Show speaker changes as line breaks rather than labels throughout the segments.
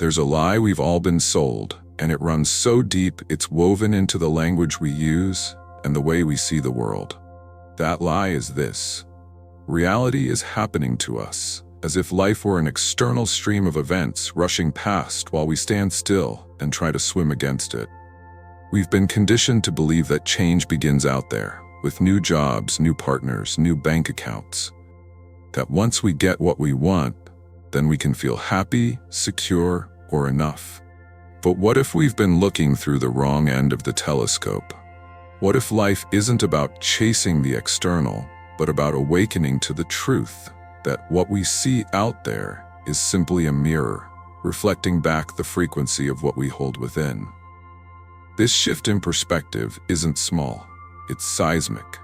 There's a lie we've all been sold, and it runs so deep it's woven into the language we use and the way we see the world. That lie is this: reality is happening to us, as if life were an external stream of events rushing past while we stand still and try to swim against it. We've been conditioned to believe that change begins out there, with new jobs, new partners, new bank accounts. That once we get what we want, then we can feel happy, secure, or enough. But what if we've been looking through the wrong end of the telescope? What if life isn't about chasing the external, but about awakening to the truth that what we see out there is simply a mirror, reflecting back the frequency of what we hold within? This shift in perspective isn't small, it's seismic.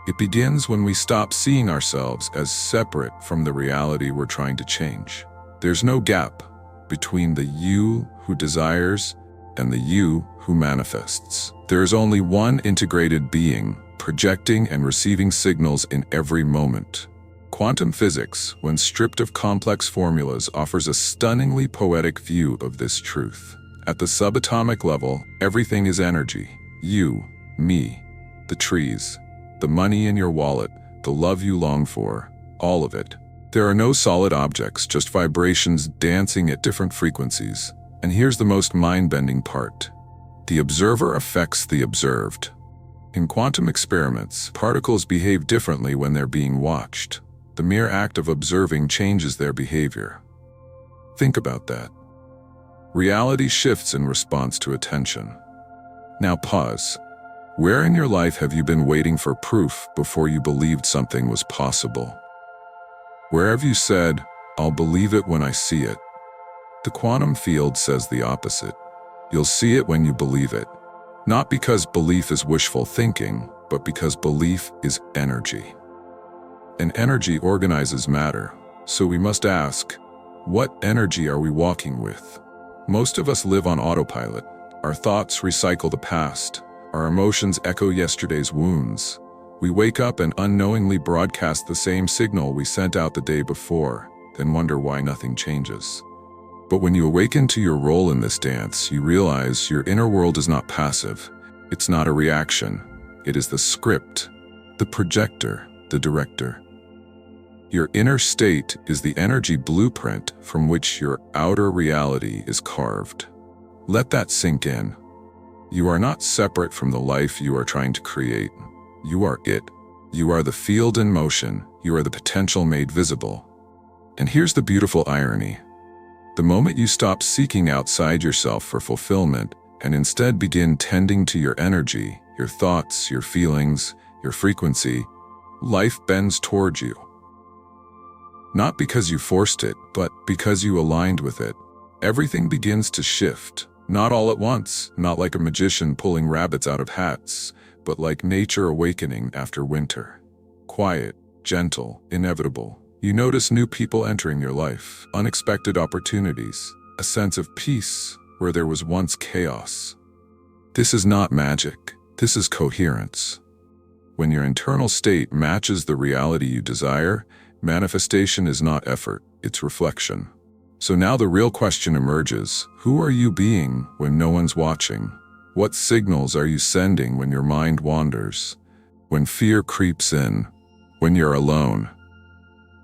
It begins when we stop seeing ourselves as separate from the reality we're trying to change. There's no gap between the you who desires and the you who manifests. There is only one integrated being, projecting and receiving signals in every moment. Quantum physics, when stripped of complex formulas, offers a stunningly poetic view of this truth. At the subatomic level, everything is energy. You, me, the trees, the money in your wallet, the love you long for, all of it. There are no solid objects, just vibrations dancing at different frequencies. And here's the most mind-bending part: the observer affects the observed. In quantum experiments, particles behave differently when they're being watched. The mere act of observing changes their behavior. Think about that. Reality shifts in response to attention. Now pause. Where in your life have you been waiting for proof before you believed something was possible? Where have you said, "I'll believe it when I see it"? The quantum field says the opposite. You'll see it when you believe it. Not because belief is wishful thinking, but because belief is energy. And energy organizes matter, so we must ask, what energy are we walking with? Most of us live on autopilot. Our thoughts recycle the past. Our emotions echo yesterday's wounds. We wake up and unknowingly broadcast the same signal we sent out the day before, then wonder why nothing changes. But when you awaken to your role in this dance, you realize your inner world is not passive. It's not a reaction. It is the script, the projector, the director. Your inner state is the energy blueprint from which your outer reality is carved. Let that sink in. You are not separate from the life you are trying to create. You are it. You are the field in motion. You are the potential made visible. And here's the beautiful irony. The moment you stop seeking outside yourself for fulfillment and instead begin tending to your energy, your thoughts, your feelings, your frequency, life bends toward you. Not because you forced it, but because you aligned with it. Everything begins to shift, not all at once, not like a magician pulling rabbits out of hats, but like nature awakening after winter. Quiet, gentle, inevitable. You notice new people entering your life, unexpected opportunities, a sense of peace where there was once chaos. This is not magic. This is coherence. When your internal state matches the reality you desire, manifestation is not effort, it's reflection. So now the real question emerges: who are you being when no one's watching? What signals are you sending when your mind wanders? When fear creeps in? When you're alone?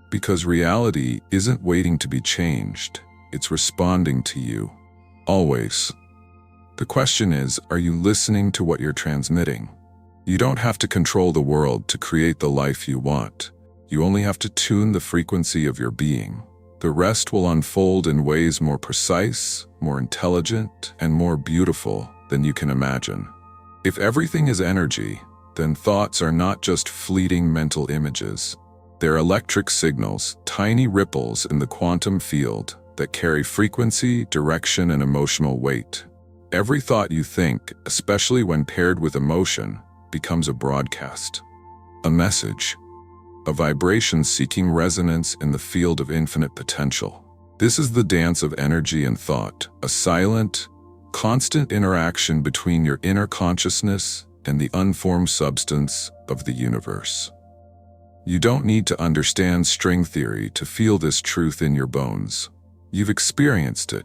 Because reality isn't waiting to be changed, it's responding to you. Always. The question is, are you listening to what you're transmitting? You don't have to control the world to create the life you want. You only have to tune the frequency of your being. The rest will unfold in ways more precise, more intelligent, and more beautiful than you can imagine. If everything is energy, then thoughts are not just fleeting mental images. They're electric signals, tiny ripples in the quantum field that carry frequency, direction, and emotional weight. Every thought you think, especially when paired with emotion, becomes a broadcast, a message, a vibration seeking resonance in the field of infinite potential. This is the dance of energy and thought, a silent, constant interaction between your inner consciousness and the unformed substance of the universe. You don't need to understand string theory to feel this truth in your bones. You've experienced it.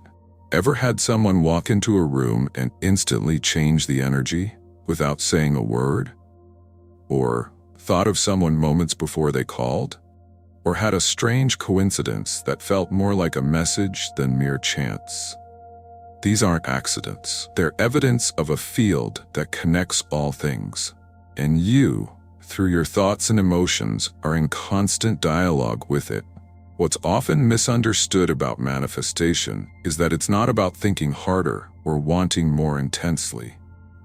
Ever had someone walk into a room and instantly change the energy without saying a word? Or thought of someone moments before they called? Or had a strange coincidence that felt more like a message than mere chance? These aren't accidents. They're evidence of a field that connects all things. And you, through your thoughts and emotions, are in constant dialogue with it. What's often misunderstood about manifestation is that it's not about thinking harder or wanting more intensely.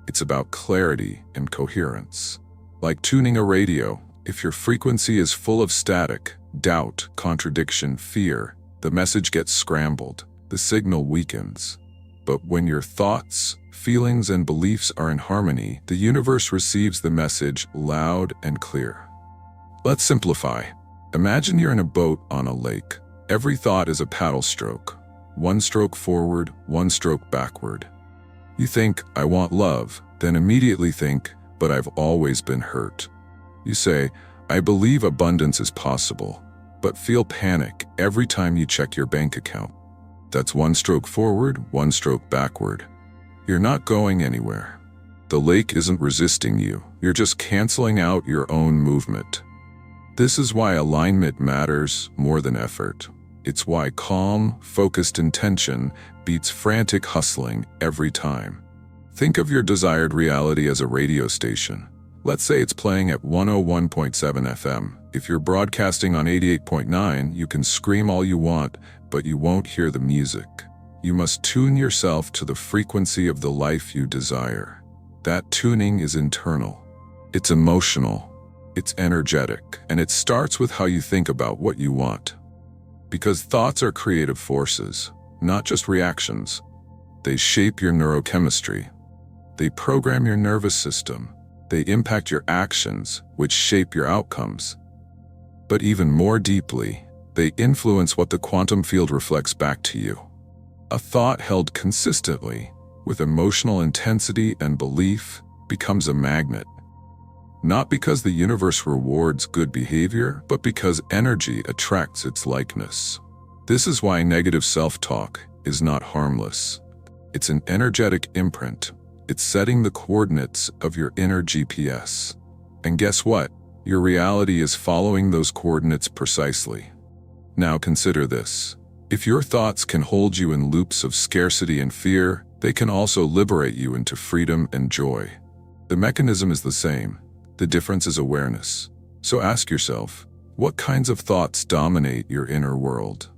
It's about clarity and coherence. Like tuning a radio, if your frequency is full of static, doubt, contradiction, fear, the message gets scrambled, the signal weakens. But when your thoughts, feelings, and beliefs are in harmony, the universe receives the message loud and clear. Let's simplify. Imagine you're in a boat on a lake. Every thought is a paddle stroke. One stroke forward, one stroke backward. You think, I want love, then immediately think, but I've always been hurt. You say, I believe abundance is possible, but feel panic every time you check your bank account. That's one stroke forward, one stroke backward. You're not going anywhere. The lake isn't resisting you. You're just canceling out your own movement. This is why alignment matters more than effort. It's why calm, focused intention beats frantic hustling every time. Think of your desired reality as a radio station. Let's say it's playing at 101.7 FM. If you're broadcasting on 88.9, you can scream all you want, but you won't hear the music. You must tune yourself to the frequency of the life you desire. That tuning is internal. It's emotional. It's energetic. And it starts with how you think about what you want. Because thoughts are creative forces, not just reactions. They shape your neurochemistry. They program your nervous system. They impact your actions, which shape your outcomes. But even more deeply, they influence what the quantum field reflects back to you. A thought held consistently, with emotional intensity and belief, becomes a magnet. Not because the universe rewards good behavior, but because energy attracts its likeness. This is why negative self-talk is not harmless. It's an energetic imprint. It's setting the coordinates of your inner GPS. And guess what? Your reality is following those coordinates precisely. Now consider this. If your thoughts can hold you in loops of scarcity and fear, they can also liberate you into freedom and joy. The mechanism is the same. The difference is awareness. So ask yourself, what kinds of thoughts dominate your inner world?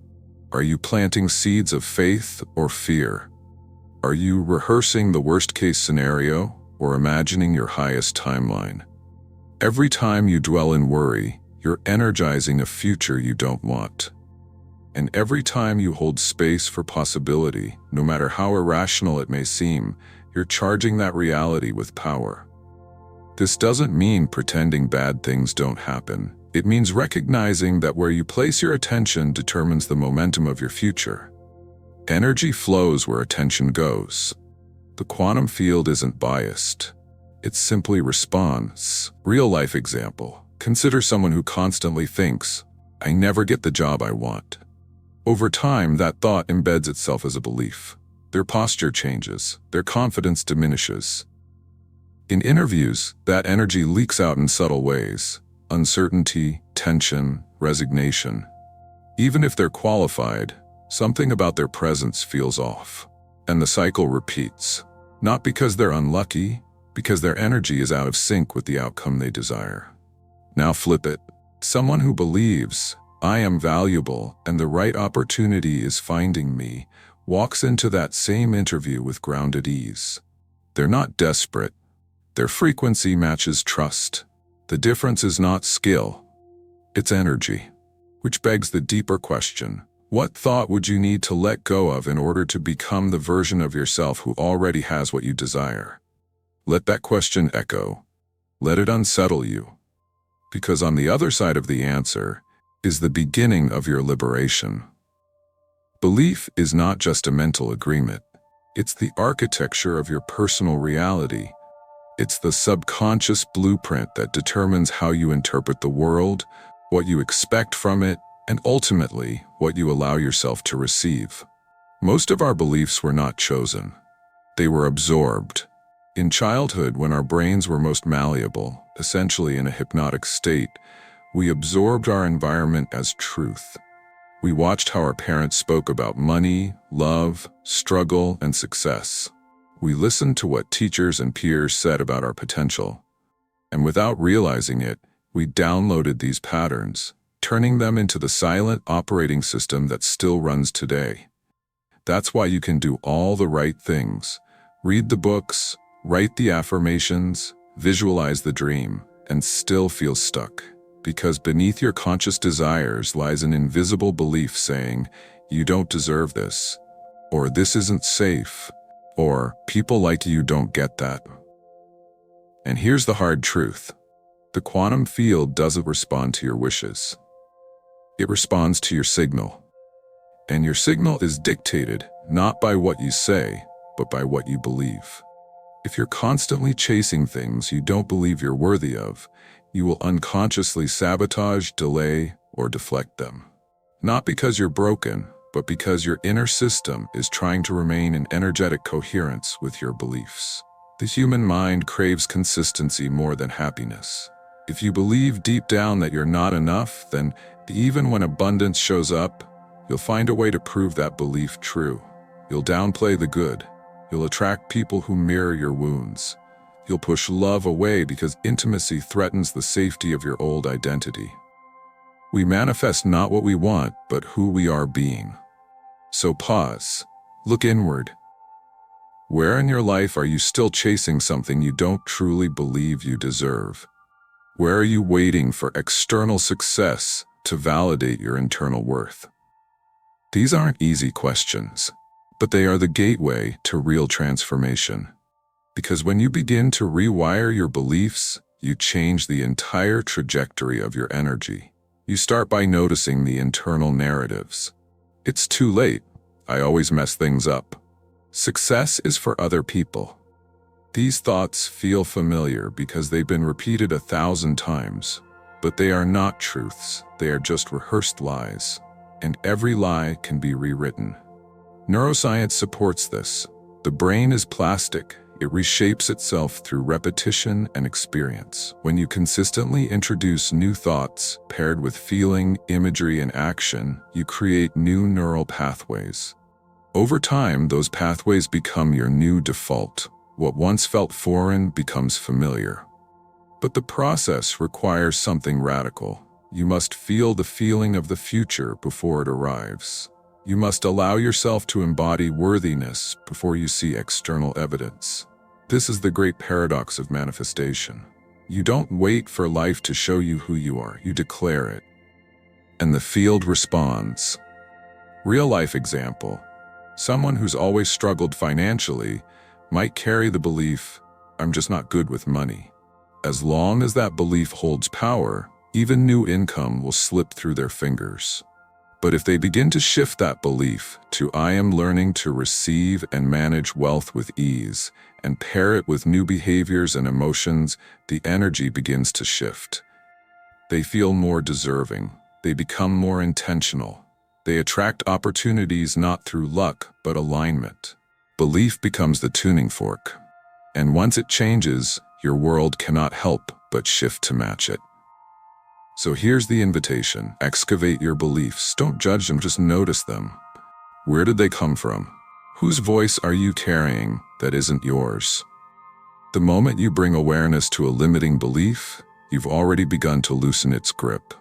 Are you planting seeds of faith or fear? Are you rehearsing the worst-case scenario or imagining your highest timeline? Every time you dwell in worry, you're energizing a future you don't want. And every time you hold space for possibility, no matter how irrational it may seem, you're charging that reality with power. This doesn't mean pretending bad things don't happen. It means recognizing that where you place your attention determines the momentum of your future. Energy flows where attention goes. The quantum field isn't biased. It simply responds. Real-life example. Consider someone who constantly thinks, I never get the job I want. Over time, that thought embeds itself as a belief. Their posture changes. Their confidence diminishes. In interviews, that energy leaks out in subtle ways. Uncertainty, tension, resignation. Even if they're qualified, something about their presence feels off. And the cycle repeats. Not because they're unlucky, because their energy is out of sync with the outcome they desire. Now flip it. Someone who believes, I am valuable and the right opportunity is finding me, walks into that same interview with grounded ease. They're not desperate. Their frequency matches trust. The difference is not skill, it's energy. Which begs the deeper question. What thought would you need to let go of in order to become the version of yourself who already has what you desire? Let that question echo. Let it unsettle you. Because on the other side of the answer is the beginning of your liberation. Belief is not just a mental agreement. It's the architecture of your personal reality. It's the subconscious blueprint that determines how you interpret the world, what you expect from it, and ultimately, what you allow yourself to receive. Most of our beliefs were not chosen. They were absorbed. In childhood, when our brains were most malleable, essentially in a hypnotic state, we absorbed our environment as truth. We watched how our parents spoke about money, love, struggle, and success. We listened to what teachers and peers said about our potential. And without realizing it, we downloaded these patterns, turning them into the silent operating system that still runs today. That's why you can do all the right things, read the books, write the affirmations, visualize the dream, and still feel stuck. Because beneath your conscious desires lies an invisible belief saying, you don't deserve this, or this isn't safe, or people like you don't get that. And here's the hard truth. The quantum field doesn't respond to your wishes. It responds to your signal. And your signal is dictated not by what you say, but by what you believe. If you're constantly chasing things you don't believe you're worthy of, you will unconsciously sabotage, delay, or deflect them. Not because you're broken, but because your inner system is trying to remain in energetic coherence with your beliefs. The human mind craves consistency more than happiness. If you believe deep down that you're not enough, then even when abundance shows up, you'll find a way to prove that belief true. You'll downplay the good. You'll attract people who mirror your wounds. You'll push love away because intimacy threatens the safety of your old identity. We manifest not what we want, but who we are being. So pause. Look inward. Where in your life are you still chasing something you don't truly believe you deserve? Where are you waiting for external success to validate your internal worth? These aren't easy questions, but they are the gateway to real transformation. Because when you begin to rewire your beliefs, you change the entire trajectory of your energy. You start by noticing the internal narratives. It's too late. I always mess things up. Success is for other people. These thoughts feel familiar because they've been repeated 1,000 times, but they are not truths. They are just rehearsed lies. And every lie can be rewritten. Neuroscience supports this. The brain is plastic. It reshapes itself through repetition and experience. When you consistently introduce new thoughts paired with feeling, imagery, and action, you create new neural pathways. Over time, those pathways become your new default. What once felt foreign becomes familiar. But the process requires something radical. You must feel the feeling of the future before it arrives. You must allow yourself to embody worthiness before you see external evidence. This is the great paradox of manifestation. You don't wait for life to show you who you are, you declare it. And the field responds. Real-life example. Someone who's always struggled financially might carry the belief, I'm just not good with money. As long as that belief holds power, even new income will slip through their fingers. But if they begin to shift that belief to I am learning to receive and manage wealth with ease, and pair it with new behaviors and emotions, the energy begins to shift. They feel more deserving. They become more intentional. They attract opportunities not through luck, but alignment. Belief becomes the tuning fork. And once it changes, your world cannot help but shift to match it. So here's the invitation. Excavate your beliefs. Don't judge them, just notice them. Where did they come from? Whose voice are you carrying that isn't yours? The moment you bring awareness to a limiting belief, you've already begun to loosen its grip.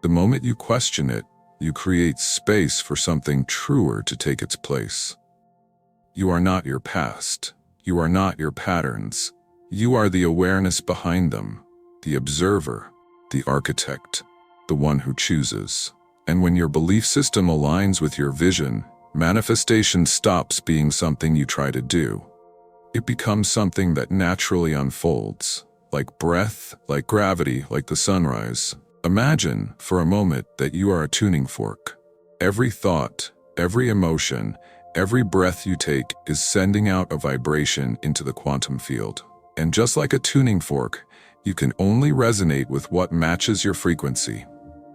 The moment you question it, you create space for something truer to take its place. You are not your past. You are not your patterns. You are the awareness behind them, the observer, the architect, the one who chooses. And when your belief system aligns with your vision, manifestation stops being something you try to do. It becomes something that naturally unfolds, like breath, like gravity, like the sunrise. Imagine, for a moment, that you are a tuning fork. Every thought, every emotion, every breath you take is sending out a vibration into the quantum field. And just like a tuning fork, you can only resonate with what matches your frequency.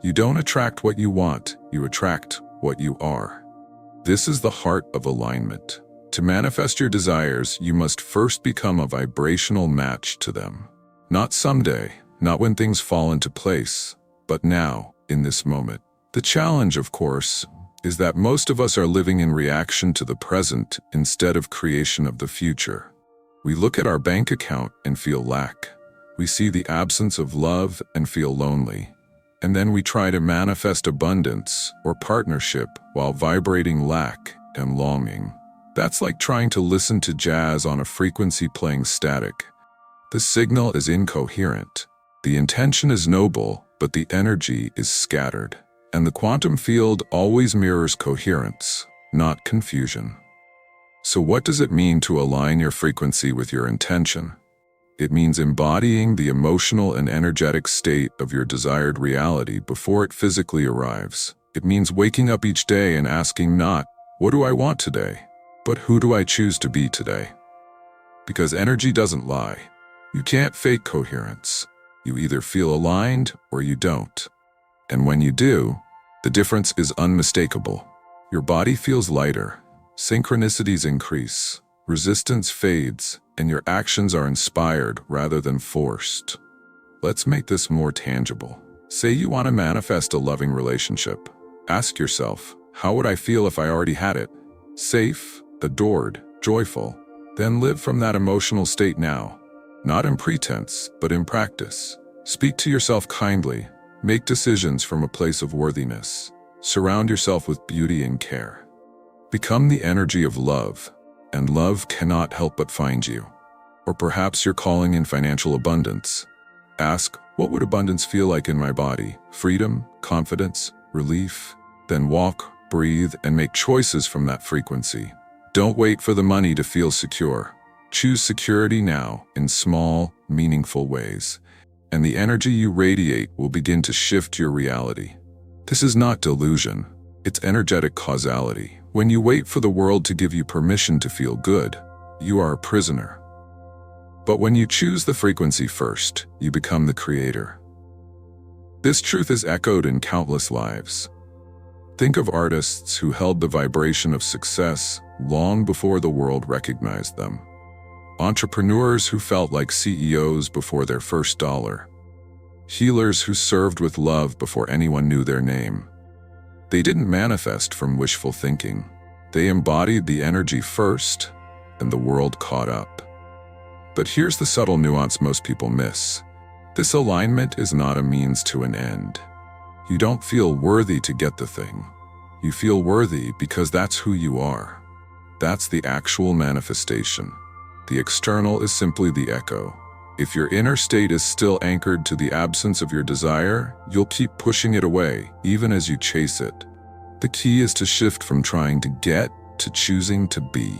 You don't attract what you want, you attract what you are. This is the heart of alignment. To manifest your desires, you must first become a vibrational match to them. Not someday, not when things fall into place, but now, in this moment. The challenge, of course, is that most of us are living in reaction to the present instead of creation of the future. We look at our bank account and feel lack. We see the absence of love and feel lonely. And then we try to manifest abundance or partnership while vibrating lack and longing. That's like trying to listen to jazz on a frequency playing static. The signal is incoherent. The intention is noble, but the energy is scattered. And the quantum field always mirrors coherence, not confusion. So what does it mean to align your frequency with your intention? It means embodying the emotional and energetic state of your desired reality before it physically arrives. It means waking up each day and asking not, what do I want today? But who do I choose to be today? Because energy doesn't lie. You can't fake coherence. You either feel aligned or you don't. And when you do, the difference is unmistakable. Your body feels lighter, synchronicities increase, resistance fades, and your actions are inspired rather than forced. Let's make this more tangible. Say you want to manifest a loving relationship. Ask yourself, how would I feel if I already had it? Safe, adored, joyful. Then live from that emotional state now. Not in pretense, but in practice. Speak to yourself kindly. Make decisions from a place of worthiness. Surround yourself with beauty and care. Become the energy of love, and love cannot help but find you. Or perhaps you're calling in financial abundance. Ask, what would abundance feel like in my body? Freedom, confidence, relief? Then walk, breathe, and make choices from that frequency. Don't wait for the money to feel secure. Choose security now in small, meaningful ways, and the energy you radiate will begin to shift your reality. This is not delusion, it's energetic causality. When you wait for the world to give you permission to feel good, you are a prisoner. But when you choose the frequency first, you become the creator. This truth is echoed in countless lives. Think of artists who held the vibration of success long before the world recognized them. Entrepreneurs who felt like CEOs before their first dollar. Healers who served with love before anyone knew their name. They didn't manifest from wishful thinking. They embodied the energy first, and the world caught up. But here's the subtle nuance most people miss. This alignment is not a means to an end. You don't feel worthy to get the thing. You feel worthy because that's who you are. That's the actual manifestation. The external is simply the echo. If your inner state is still anchored to the absence of your desire, you'll keep pushing it away, even as you chase it. The key is to shift from trying to get to choosing to be.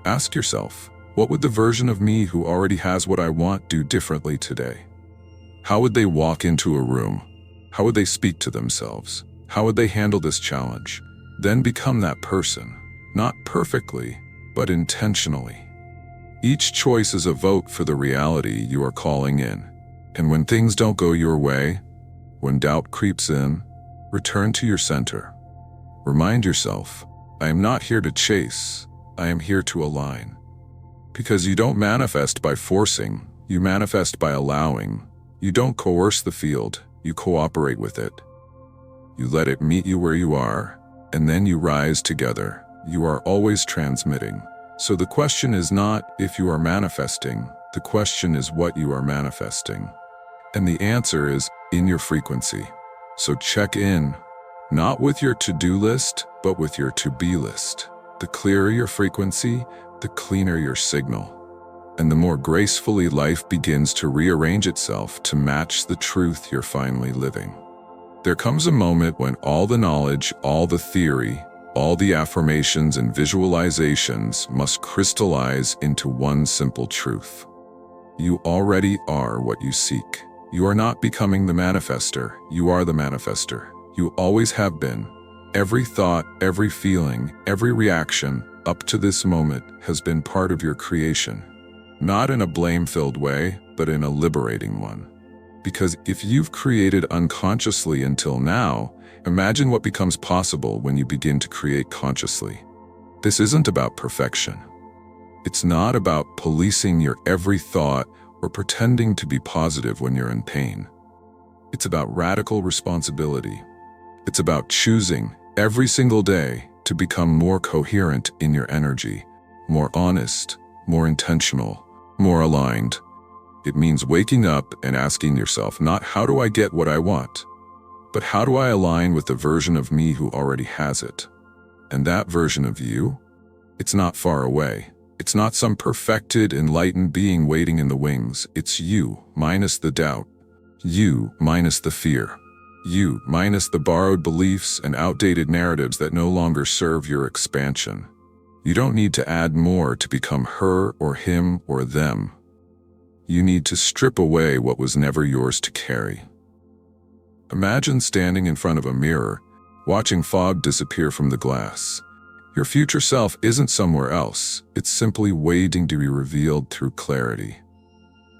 Ask yourself, what would the version of me who already has what I want do differently today? How would they walk into a room? How would they speak to themselves? How would they handle this challenge? Then become that person, not perfectly, but intentionally. Each choice is a vote for the reality you are calling in. And when things don't go your way, when doubt creeps in, return to your center. Remind yourself, I am not here to chase, I am here to align. Because you don't manifest by forcing, you manifest by allowing. You don't coerce the field, you cooperate with it. You let it meet you where you are, and then you rise together. You are always transmitting. So the question is not if you are manifesting, the question is what you are manifesting. And the answer is in your frequency. So check in, not with your to-do list, but with your to-be list. The clearer your frequency, the cleaner your signal. And the more gracefully life begins to rearrange itself to match the truth you're finally living. There comes a moment when all the knowledge, all the theory, all the affirmations and visualizations must crystallize into one simple truth. You already are what you seek. You are not becoming the manifester, you are the manifester. You always have been. Every thought, every feeling, every reaction up to this moment has been part of your creation. Not in a blame-filled way, but in a liberating one. Because if you've created unconsciously until now, imagine what becomes possible when you begin to create consciously. This isn't about perfection. It's not about policing your every thought or pretending to be positive when you're in pain. It's about radical responsibility. It's about choosing every single day to become more coherent in your energy, more honest, more intentional, more aligned. It means waking up and asking yourself not how do I get what I want, but how do I align with the version of me who already has it? And that version of you, it's not far away. It's not some perfected, enlightened being waiting in the wings. It's you, minus the doubt. You, minus the fear. You, minus the borrowed beliefs and outdated narratives that no longer serve your expansion. You don't need to add more to become her or him or them. You need to strip away what was never yours to carry. Imagine standing in front of a mirror, watching fog disappear from the glass. Your future self isn't somewhere else. It's simply waiting to be revealed through clarity.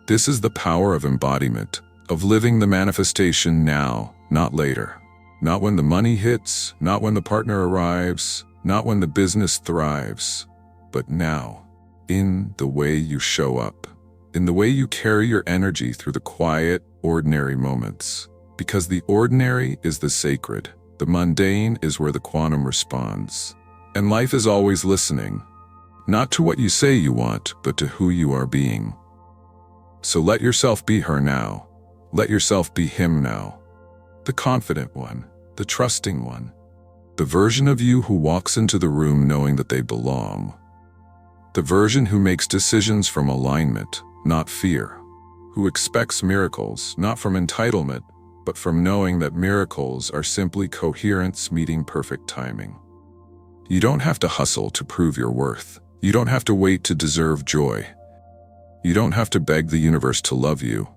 This is the power of embodiment, of living the manifestation now, not later. Not when the money hits, not when the partner arrives, not when the business thrives, but now, in the way you show up, in the way you carry your energy through the quiet, ordinary moments. Because the ordinary is the sacred, the mundane is where the quantum responds. And life is always listening, not to what you say you want, but to who you are being. So let yourself be her now. Let yourself be him now. The confident one, the trusting one, the version of you who walks into the room knowing that they belong. The version who makes decisions from alignment, not fear. Who expects miracles, not from entitlement, but from knowing that miracles are simply coherence meeting perfect timing. You don't have to hustle to prove your worth. You don't have to wait to deserve joy. You don't have to beg the universe to love you.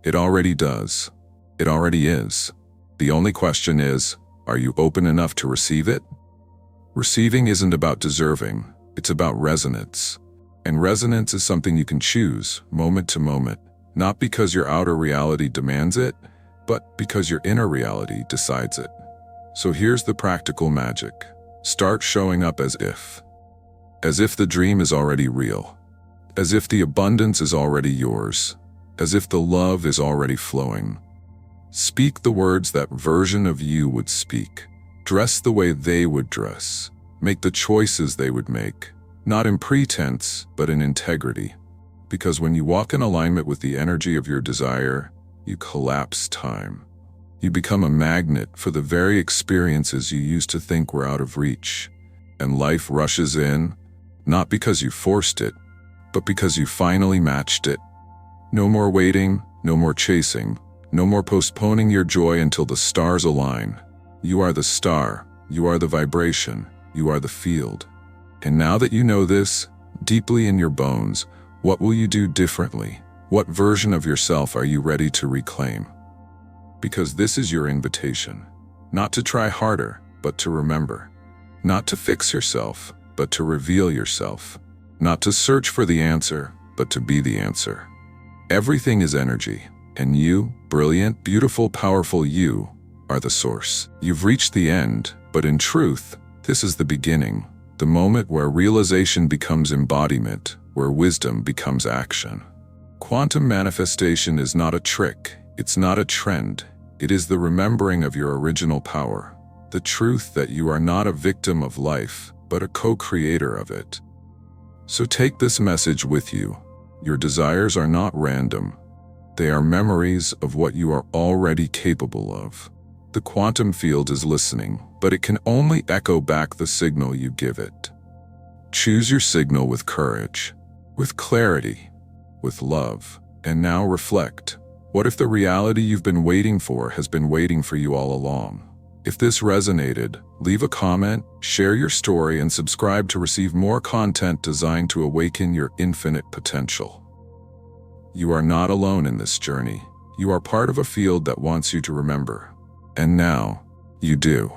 It already does. It already is. The only question is, are you open enough to receive it? Receiving isn't about deserving, it's about resonance. And resonance is something you can choose, moment to moment, not because your outer reality demands it, but because your inner reality decides it. So here's the practical magic. Start showing up as if the dream is already real, as if the abundance is already yours, as if the love is already flowing. Speak the words that version of you would speak. Dress the way they would dress. Make the choices they would make, not in pretense, but in integrity. Because when you walk in alignment with the energy of your desire, you collapse time. You become a magnet for the very experiences you used to think were out of reach. And life rushes in, not because you forced it, but because you finally matched it. No more waiting, no more chasing, no more postponing your joy until the stars align. You are the star, you are the vibration, you are the field. And now that you know this, deeply in your bones, what will you do differently? What version of yourself are you ready to reclaim? Because this is your invitation, not to try harder, but to remember. Not to fix yourself, but to reveal yourself. Not to search for the answer, but to be the answer. Everything is energy, and you, brilliant, beautiful, powerful you, are the source. You've reached the end, but in truth, this is the beginning, the moment where realization becomes embodiment, where wisdom becomes action. Quantum manifestation is not a trick, it's not a trend, it is the remembering of your original power, the truth that you are not a victim of life, but a co-creator of it. So take this message with you. Your desires are not random. They are memories of what you are already capable of. The quantum field is listening, but it can only echo back the signal you give it. Choose your signal with courage, with clarity, with love, and now reflect. What if the reality you've been waiting for has been waiting for you all along? If this resonated, leave a comment, share your story, and subscribe to receive more content designed to awaken your infinite potential. You are not alone in this journey. You are part of a field that wants you to remember. And now, you do.